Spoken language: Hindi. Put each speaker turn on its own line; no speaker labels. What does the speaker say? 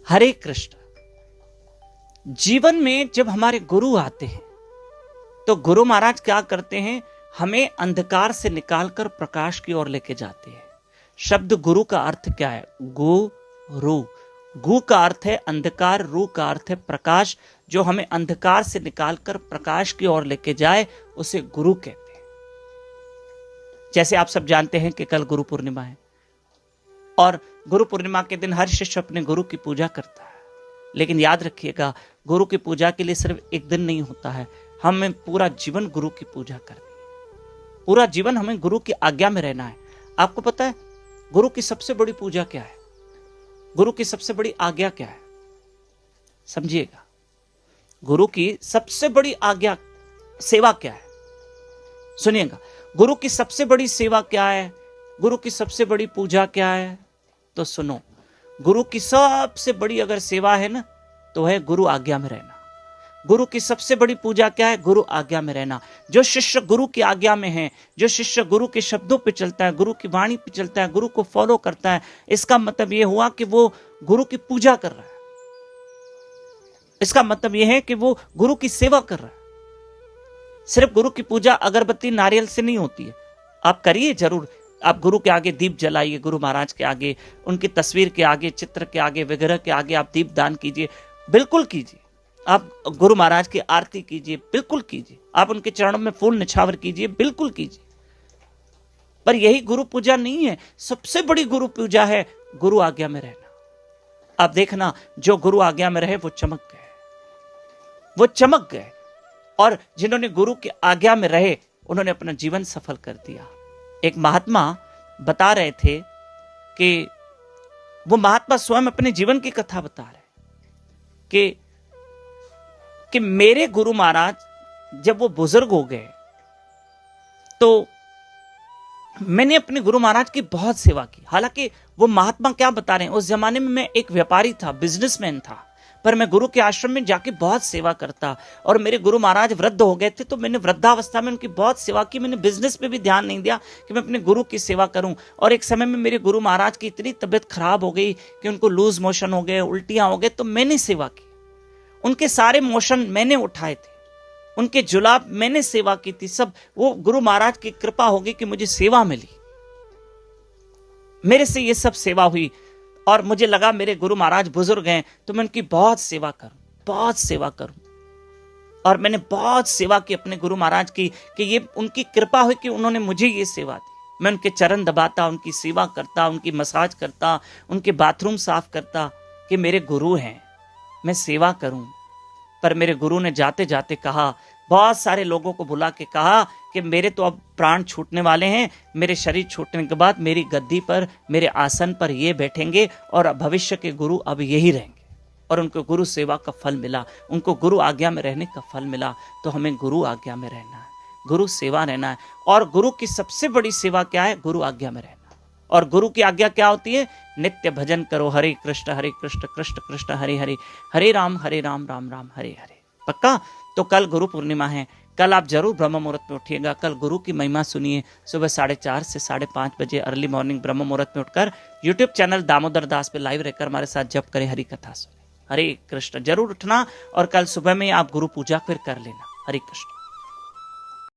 हरे कृष्ण। जीवन में जब हमारे गुरु आते हैं तो गुरु महाराज क्या करते हैं, हमें अंधकार से निकालकर प्रकाश की ओर लेके जाते हैं। शब्द गुरु का अर्थ क्या है? गुरु। गु का अर्थ है अंधकार, रू का अर्थ है प्रकाश। जो हमें अंधकार से निकालकर प्रकाश की ओर लेके जाए उसे गुरु कहते हैं। जैसे आप सब जानते हैं कि कल गुरु पूर्णिमा है और गुरु पूर्णिमा के दिन हर शिष्य अपने गुरु की पूजा करता है। लेकिन याद रखिएगा, गुरु की पूजा के लिए सिर्फ एक दिन नहीं होता है, हमें पूरा जीवन गुरु की पूजा करनी है। पूरा जीवन हमें गुरु की आज्ञा में रहना है। आपको पता है गुरु की सबसे बड़ी पूजा क्या है? गुरु की सबसे बड़ी आज्ञा क्या है? समझिएगा, गुरु की सबसे बड़ी आज्ञा सेवा क्या है? सुनिएगा, गुरु की सबसे बड़ी सेवा क्या है? गुरु की सबसे बड़ी पूजा क्या है? तो सुनो, गुरु की सबसे बड़ी अगर सेवा है ना तो है गुरु आज्ञा में रहना। गुरु की सबसे बड़ी पूजा क्या है? गुरु आज्ञा में रहना। जो शिष्य गुरु की आज्ञा में है, जो शिष्य गुरु के शब्दों पे चलता है, गुरु की वाणी पे चलता है, गुरु को फॉलो करता है, इसका मतलब यह हुआ कि वो गुरु की पूजा कर रहा है। इसका मतलब यह है कि वो गुरु की सेवा कर रहा है। सिर्फ गुरु की पूजा अगरबत्ती नारियल से नहीं होती है। आप करिए जरूर, आप गुरु के आगे दीप जलाइए, गुरु महाराज के आगे, उनकी तस्वीर के आगे, चित्र के आगे, विग्रह के आगे आप दीप दान कीजिए, बिल्कुल कीजिए। आप गुरु महाराज की आरती कीजिए, बिल्कुल कीजिए। आप उनके चरणों में फूल निछावर कीजिए, बिल्कुल कीजिए। पर यही गुरु पूजा नहीं है। सबसे बड़ी गुरु पूजा है गुरु आज्ञा में रहना। आप देखना, जो गुरु आज्ञा में रहे वो चमक गए, वो चमक गए। और जिन्होंने गुरु की आज्ञा में रहे उन्होंने अपना जीवन सफल कर दिया। एक महात्मा बता रहे थे कि वो महात्मा स्वयं अपने जीवन की कथा बता रहे कि मेरे गुरु महाराज जब वो बुजुर्ग हो गए तो मैंने अपने गुरु महाराज की बहुत सेवा की। हालांकि वो महात्मा क्या बता रहे हैं, उस जमाने में मैं एक व्यापारी था, बिजनेसमैन था, पर मैं गुरु के आश्रम में जाके बहुत सेवा करता। और मेरे गुरु महाराज वृद्ध हो गए थे तो मैंने वृद्धावस्था में उनकी बहुत सेवा की। मैंने बिजनेस पे भी ध्यान नहीं दिया कि मैं अपने गुरु की सेवा करूं। और एक समय में मेरे गुरु महाराज की इतनी तबीयत खराब हो गई कि उनको लूज मोशन हो गए, उल्टियां हो गए, तो मैंने सेवा की। उनके सारे मोशन मैंने उठाए थे, उनके जुलाब मैंने सेवा की थी। सब वो गुरु महाराज की कृपा होगी कि मुझे सेवा मिली, मेरे से ये सब सेवा हुई। और मुझे लगा मेरे गुरु महाराज बुजुर्ग हैं तो मैं उनकी बहुत सेवा करूं, बहुत सेवा करूं। और मैंने बहुत सेवा की अपने गुरु महाराज की कि ये उनकी कृपा हुई कि उन्होंने मुझे ये सेवा दी। मैं उनके चरण दबाता, उनकी सेवा करता, उनकी मसाज करता, उनके बाथरूम साफ करता कि मेरे गुरु हैं, मैं सेवा करूं। पर मेरे गुरु ने जाते जाते कहा, बहुत सारे लोगों को बुला के कहा कि मेरे तो अब प्राण छूटने वाले हैं, मेरे शरीर छूटने के बाद मेरी गद्दी पर, मेरे आसन पर ये बैठेंगे और भविष्य के गुरु अब यही रहेंगे। और उनको गुरु सेवा का फल मिला, उनको गुरु आज्ञा में रहने का फल मिला। तो हमें गुरु आज्ञा में रहना है, गुरु सेवा रहना है। और गुरु की सबसे बड़ी सेवा क्या है? गुरु आज्ञा में रहना। और गुरु की आज्ञा क्या होती है? नित्य भजन करो, हरे कृष्ण कृष्ण कृष्ण हरे हरे, हरे राम राम राम हरे हरे। पक्का? तो कल गुरु पूर्णिमा है, कल आप जरूर ब्रह्म मुहूर्त में उठिएगा। कल गुरु की महिमा सुनिए। सुबह 4:30 से 5:30 बजे अर्ली मॉर्निंग ब्रह्म मुहूर्त में उठकर यूट्यूब चैनल दामोदर दास पे लाइव रहकर हमारे साथ जप करें, हरि कथा सुने। हरे कृष्ण। जरूर उठना और कल सुबह में आप गुरु पूजा फिर कर लेना। हरे कृष्ण।